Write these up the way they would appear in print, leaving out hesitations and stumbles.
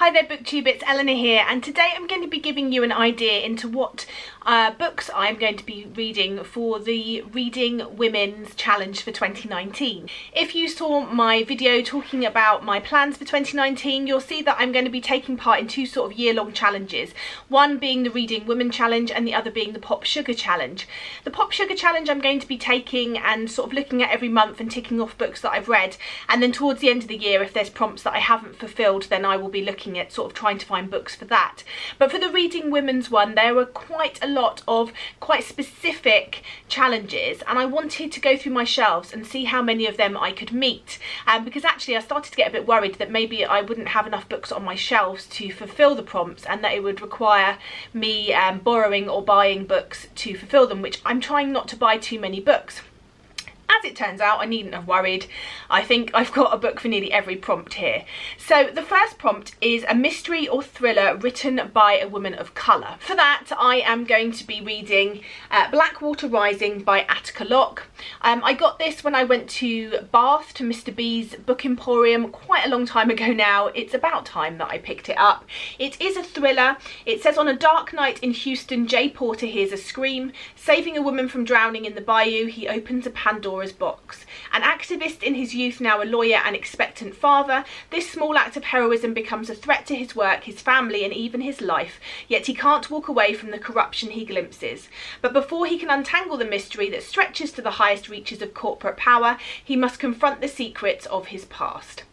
Hi there BookTube, it's Eleanor here, and today I'm going to be giving you an idea into what books I'm going to be reading for the Reading Women's Challenge for 2019. If you saw my video talking about my plans for 2019, you'll see that I'm going to be taking part in two sort of year-long challenges, one being the Reading Women Challenge and the other being the Pop Sugar Challenge. The Pop Sugar Challenge I'm going to be taking and sort of looking at every month and ticking off books that I've read, and then towards the end of the year, if there's prompts that I haven't fulfilled, then I will be looking at sort of trying to find books for that. But for the Reading Women's one, there were quite a lot of quite specific challenges, and I wanted to go through my shelves and see how many of them I could meet, because actually I started to get a bit worried that maybe I wouldn't have enough books on my shelves to fulfill the prompts, and that it would require me borrowing or buying books to fulfill them, which I'm trying not to buy too many books. As it turns out, I needn't have worried. I think I've got a book for nearly every prompt here. So the first prompt is a mystery or thriller written by a woman of colour. For that, I am going to be reading Blackwater Rising by Attica Locke. I got this when I went to Bath to Mr. B's Book Emporium quite a long time ago now. It's about time that I picked it up. It is a thriller. It says, on a dark night in Houston, Jay Porter hears a scream. Saving a woman from drowning in the bayou, he opens a Pandora's box. An activist in his youth, now a lawyer and expectant father, this small act of heroism becomes a threat to his work, his family and even his life, yet he can't walk away from the corruption he glimpses. But before he can untangle the mystery that stretches to the highest reaches of corporate power, he must confront the secrets of his past.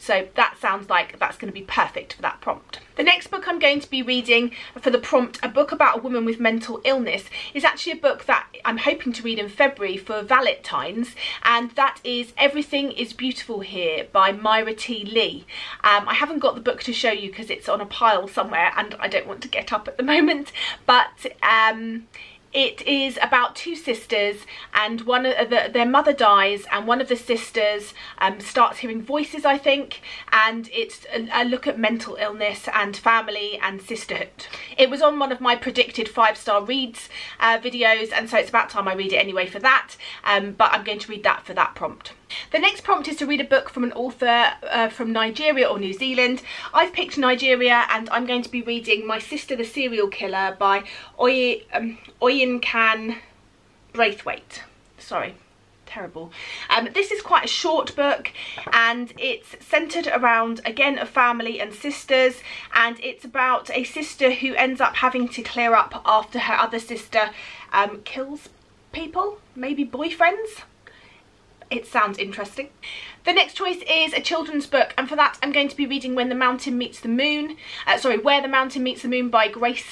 So that sounds like that's going to be perfect for that prompt. The next book I'm going to be reading for the prompt, a book about a woman with mental illness, is actually a book that I'm hoping to read in February for Valentine's, and that is Everything is Beautiful Here by Myra T. Lee. I haven't got the book to show you because it's on a pile somewhere and I don't want to get up at the moment, but it is about two sisters, and their mother dies, and one of the sisters starts hearing voices, I think, and it's a look at mental illness and family and sisterhood. It was on one of my predicted 5-star reads videos, and so it's about time I read it anyway for that, but I'm going to read that for that prompt. The next prompt is to read a book from an author from Nigeria or New Zealand. I've picked Nigeria, and I'm going to be reading My Sister the Serial Killer by Oyinkan Braithwaite. Sorry, terrible. This is quite a short book, and it's centred around, again, a family and sisters, and it's about a sister who ends up having to clear up after her other sister kills people, maybe boyfriends. It sounds interesting. The next choice is a children's book, and for that I'm going to be reading Where the Mountain Meets the Moon by Grace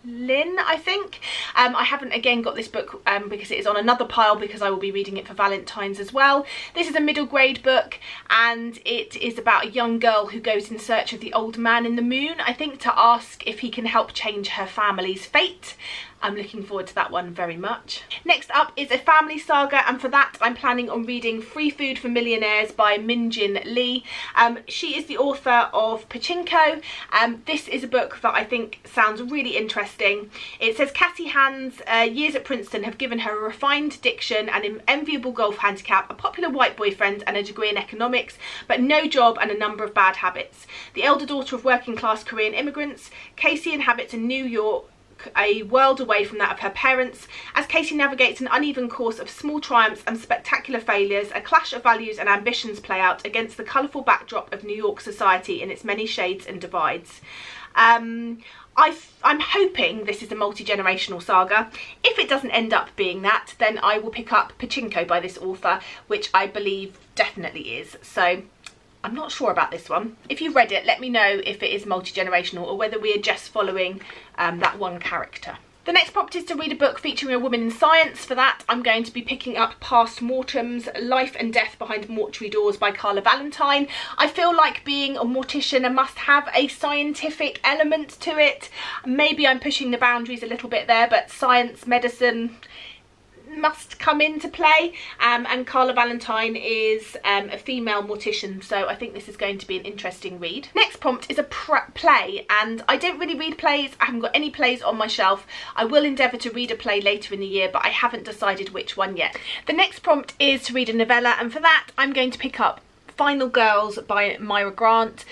Lynn, I think. I haven't again got this book because it is on another pile, because I will be reading it for Valentine's as well. This is a middle grade book, and it is about a young girl who goes in search of the old man in the moon, I think, to ask if he can help change her family's fate. I'm looking forward to that one very much. Next up is a family saga, and for that I'm planning on reading Free Food for Millionaires by Min-Jin Lee. She is the author of Pachinko. This is a book that I think sounds really interesting. It says Cassie Hand's years at Princeton have given her a refined diction, an enviable golf handicap, a popular white boyfriend and a degree in economics, but no job and a number of bad habits. The elder daughter of working class Korean immigrants, Casey inhabits in New York, a world away from that of her parents. As Casey navigates an uneven course of small triumphs and spectacular failures, a clash of values and ambitions play out against the colourful backdrop of New York society in its many shades and divides. I'm hoping this is a multi-generational saga. If it doesn't end up being that, then I will pick up Pachinko by this author, which I believe definitely is. So I'm not sure about this one. If you've read it, let me know if it is multi-generational or whether we are just following that one character. The next prompt is to read a book featuring a woman in science. For that, I'm going to be picking up Past Mortem's Life and Death Behind Mortuary Doors by Carla Valentine. I feel like being a mortician must have a scientific element to it. Maybe I'm pushing the boundaries a little bit there, but science, medicine must come into play, and Carla Valentine is a female mortician, so I think this is going to be an interesting read. Next prompt is a play, and I don't really read plays. I haven't got any plays on my shelf. I will endeavour to read a play later in the year, but I haven't decided which one yet. The next prompt is to read a novella, and for that I'm going to pick up Final Girls by Myra Grant.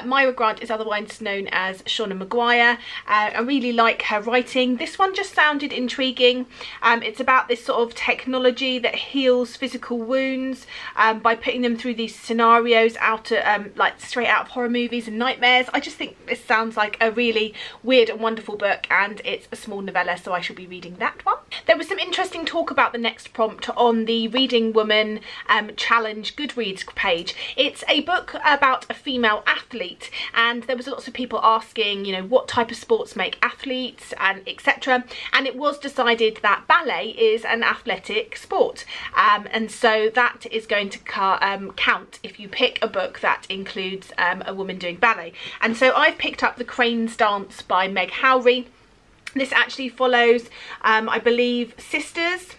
Myra Grant is otherwise known as Shauna Maguire. I really like her writing. This one just sounded intriguing. It's about this sort of technology that heals physical wounds by putting them through these scenarios like straight out of horror movies and nightmares. I just think this sounds like a really weird and wonderful book, and it's a small novella, so I shall be reading that one. There was some interesting talk about the next prompt on the Reading Woman Challenge Goodreads page. It's a book about a female athlete, and there was lots of people asking, you know, what type of sports make athletes and etc. And it was decided that ballet is an athletic sport, and so that is going to count if you pick a book that includes a woman doing ballet. And so I've picked up The Crane's Dance by Meg Howry. This actually follows, I believe, sisters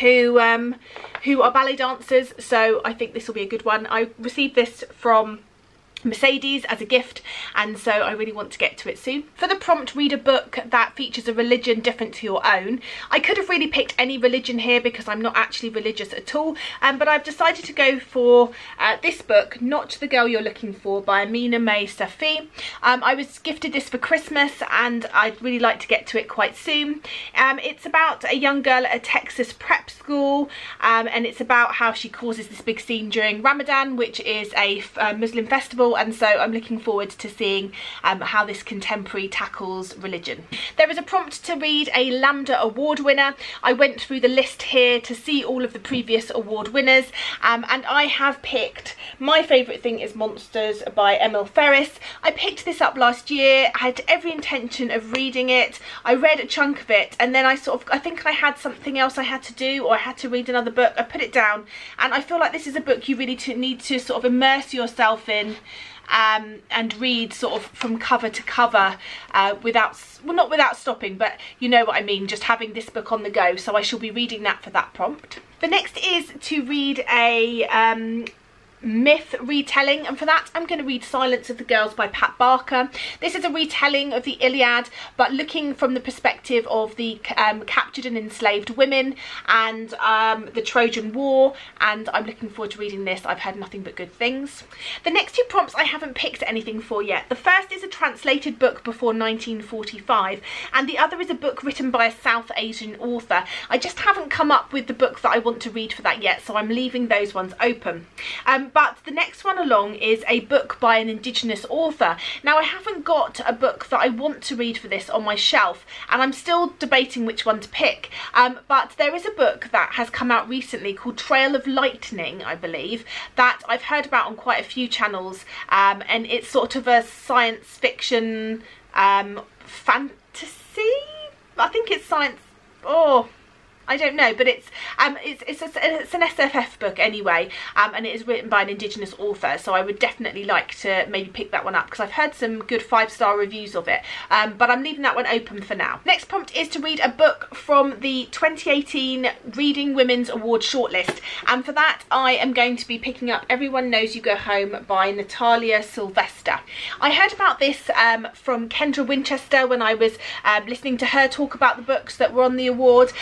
who are ballet dancers, so I think this will be a good one. I received this from Mercedes as a gift, and so I really want to get to it soon. For the prompt, read a book that features a religion different to your own. I could have really picked any religion here because I'm not actually religious at all, but I've decided to go for this book, Not the Girl You're Looking For by Amina May Safi. I was gifted this for Christmas and I'd really like to get to it quite soon. It's about a young girl at a Texas prep school, and it's about how she causes this big scene during Ramadan, which is a Muslim festival, and so I'm looking forward to seeing how this contemporary tackles religion. There is a prompt to read a Lambda Award winner. I went through the list here to see all of the previous award winners, and I have picked My Favourite Thing Is Monsters by Emil Ferris. I picked this up last year. I had every intention of reading it. I read a chunk of it, and then I think I had something else I had to do, or I had to read another book. I put it down, and I feel like this is a book you really need to sort of immerse yourself in and read sort of from cover to cover not without stopping, but you know what I mean, just having this book on the go. So I shall be reading that for that prompt. The next is to read a myth retelling, and for that I'm going to read Silence of the Girls by Pat Barker. This is a retelling of the Iliad, but looking from the perspective of the captured and enslaved women and the Trojan War, and I'm looking forward to reading this. I've heard nothing but good things. The next two prompts I haven't picked anything for yet. The first is a translated book before 1945, and the other is a book written by a South Asian author. I just haven't come up with the book that I want to read for that yet, so I'm leaving those ones open. But the next one along is a book by an Indigenous author. Now, I haven't got a book that I want to read for this on my shelf, and I'm still debating which one to pick. But there is a book that has come out recently called Trail of Lightning, I believe, that I've heard about on quite a few channels, and it's sort of a science fiction fantasy. I think it's science. Oh, I don't know, but it's an SFF book anyway, and it is written by an Indigenous author, so I would definitely like to maybe pick that one up because I've heard some good 5-star reviews of it, but I'm leaving that one open for now. Next prompt is to read a book from the 2018 Reading Women's Award shortlist, and for that I am going to be picking up Everyone Knows You Go Home by Natalia Sylvester. I heard about this from Kendra Winchester when I was listening to her talk about the books that were on the award.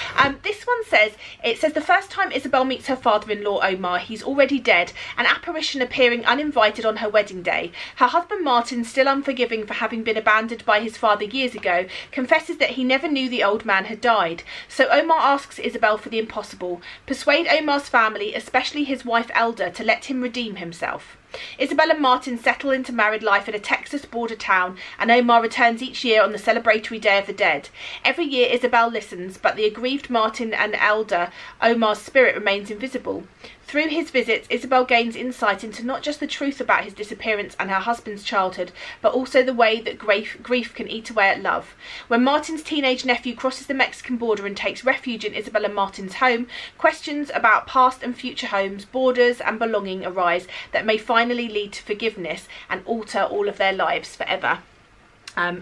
This one says, the first time Isabel meets her father-in-law Omar, he's already dead, an apparition appearing uninvited on her wedding day. Her husband Martin, still unforgiving for having been abandoned by his father years ago, confesses that he never knew the old man had died. So Omar asks Isabel for the impossible: persuade Omar's family, especially his wife Elda, to let him redeem himself. Isabel and Martin settle into married life in a Texas border town, and Omar returns each year on the celebratory Day of the Dead. Every year Isabel listens, but the aggrieved Martin and Elda, Omar's spirit, remains invisible. Through his visits, Isabel gains insight into not just the truth about his disappearance and her husband's childhood, but also the way that grief can eat away at love. When Martin's teenage nephew crosses the Mexican border and takes refuge in Isabel and Martin's home, questions about past and future homes, borders and belonging arise that may finally lead to forgiveness and alter all of their lives forever.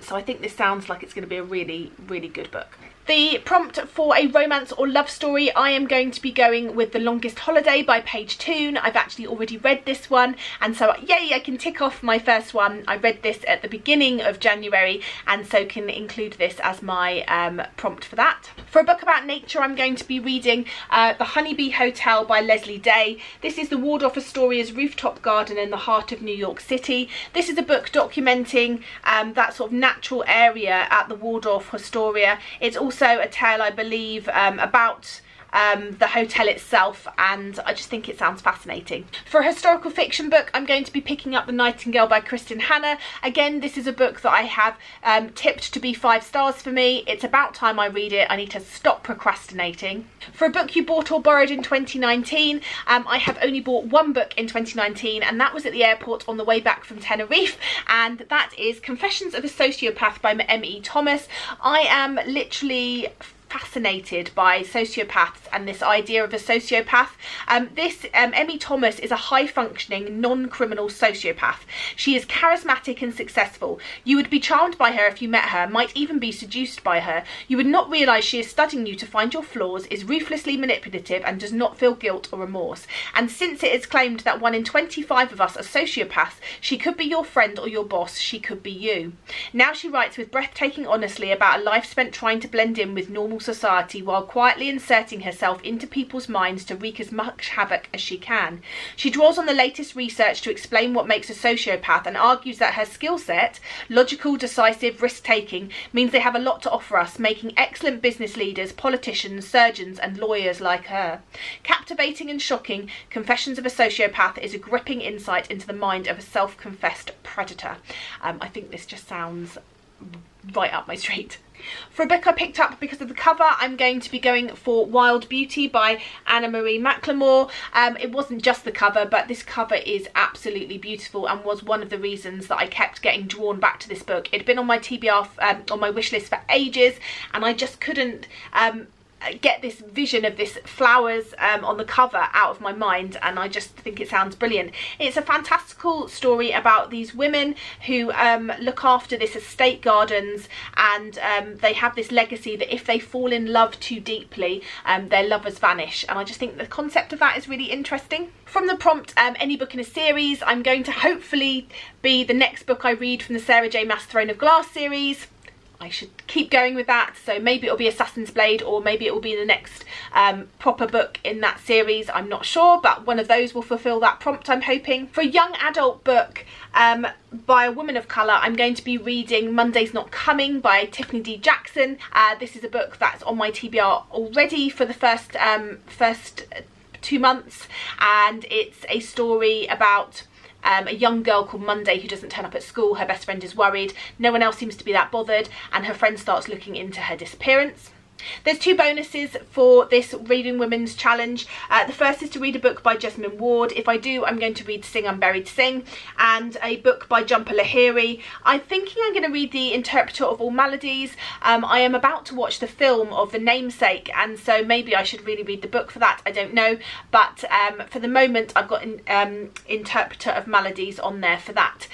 So I think this sounds like it's going to be a really, really good book. The prompt for a romance or love story, I am going to be going with The Longest Holiday by Paige Toon. I've actually already read this one, and so yay, I can tick off my first one. I read this at the beginning of January, and so can include this as my prompt for that. For a book about nature, I'm going to be reading The Honeybee Hotel by Leslie Day. This is the Waldorf Astoria's rooftop garden in the heart of New York City. This is a book documenting that sort of natural area at the Waldorf Astoria. It's also a tale, I believe, about the hotel itself, and I just think it sounds fascinating. For a historical fiction book, I'm going to be picking up The Nightingale by Kristen Hanna. Again, this is a book that I have tipped to be 5 stars for me. It's about time I read it. I need to stop procrastinating. For a book you bought or borrowed in 2019, I have only bought one book in 2019, and that was at the airport on the way back from Tenerife, and that is Confessions of a Sociopath by M.E. Thomas. I am literally fascinated by sociopaths and this idea of a sociopath. Emmy Thomas is a high-functioning, non-criminal sociopath. She is charismatic and successful. You would be charmed by her if you met her, might even be seduced by her. You would not realise she is studying you to find your flaws, is ruthlessly manipulative, and does not feel guilt or remorse. And since it is claimed that 1 in 25 of us are sociopaths, she could be your friend or your boss, she could be you. Now she writes with breathtaking honesty about a life spent trying to blend in with normal society while quietly inserting herself into people's minds to wreak as much havoc as she can. She draws on the latest research to explain what makes a sociopath and argues that her skill set, logical, decisive, risk-taking, means they have a lot to offer us, making excellent business leaders, politicians, surgeons and lawyers like her. Captivating and shocking, Confessions of a Sociopath is a gripping insight into the mind of a self-confessed predator. I think this just sounds right up my street. For a book I picked up because of the cover, I'm going to be going for Wild Beauty by Anna Marie McLemore. It wasn't just the cover, but this cover is absolutely beautiful and was one of the reasons that I kept getting drawn back to this book. It'd been on my TBR, on my wish list for ages, and I just couldn't get this vision of this flowers on the cover out of my mind, and I just think it sounds brilliant. It's a fantastical story about these women who look after this estate gardens, and they have this legacy that if they fall in love too deeply, their lovers vanish, and I just think the concept of that is really interesting. From the prompt, any book in a series, I'm going to hopefully be the next book I read from the Sarah J Maas Throne of Glass series. I should keep going with that, so maybe it'll be Assassin's Blade, or maybe it will be the next proper book in that series. I'm not sure, but one of those will fulfill that prompt, I'm hoping. For a young adult book by a woman of colour, I'm going to be reading Monday's Not Coming by Tiffany D. Jackson. This is a book that's on my TBR already for the first 2 months, and it's a story about a young girl called Monday who doesn't turn up at school. Her best friend is worried, no one else seems to be that bothered, and her friend starts looking into her disappearance. There's 2 bonuses for this Reading Women's Challenge. The first is to read a book by Jesmyn Ward. If I do, I'm going to read Sing I'm Buried to Sing, and a book by Jhumpa Lahiri. I'm thinking I'm going to read The Interpreter of All Maladies. I am about to watch the film of The Namesake, and so maybe I should really read the book for that. I don't know, but for the moment I've got Interpreter of Maladies on there for that.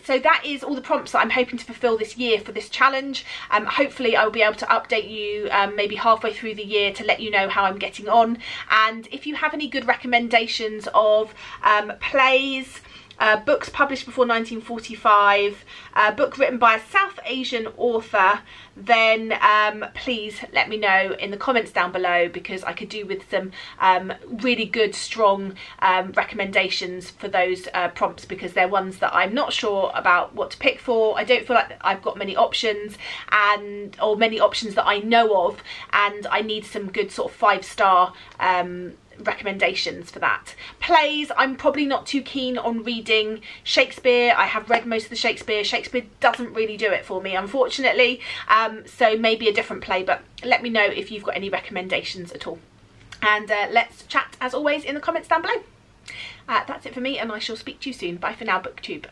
So that is all the prompts that I'm hoping to fulfill this year for this challenge. Hopefully I will be able to update you maybe halfway through the year to let you know how I'm getting on, and if you have any good recommendations of plays, books published before 1945, a book written by a South Asian author, then please let me know in the comments down below, because I could do with some really good, strong recommendations for those prompts, because they're ones that I'm not sure about what to pick for. I don't feel like I've got many options, or many options that I know of, and I need some good sort of 5-star recommendations for that. Plays, I'm probably not too keen on reading Shakespeare. I have read most of the Shakespeare. Shakespeare doesn't really do it for me, unfortunately, so maybe a different play, but let me know if you've got any recommendations at all, and let's chat as always in the comments down below. That's it for me, and I shall speak to you soon. Bye for now, BookTube.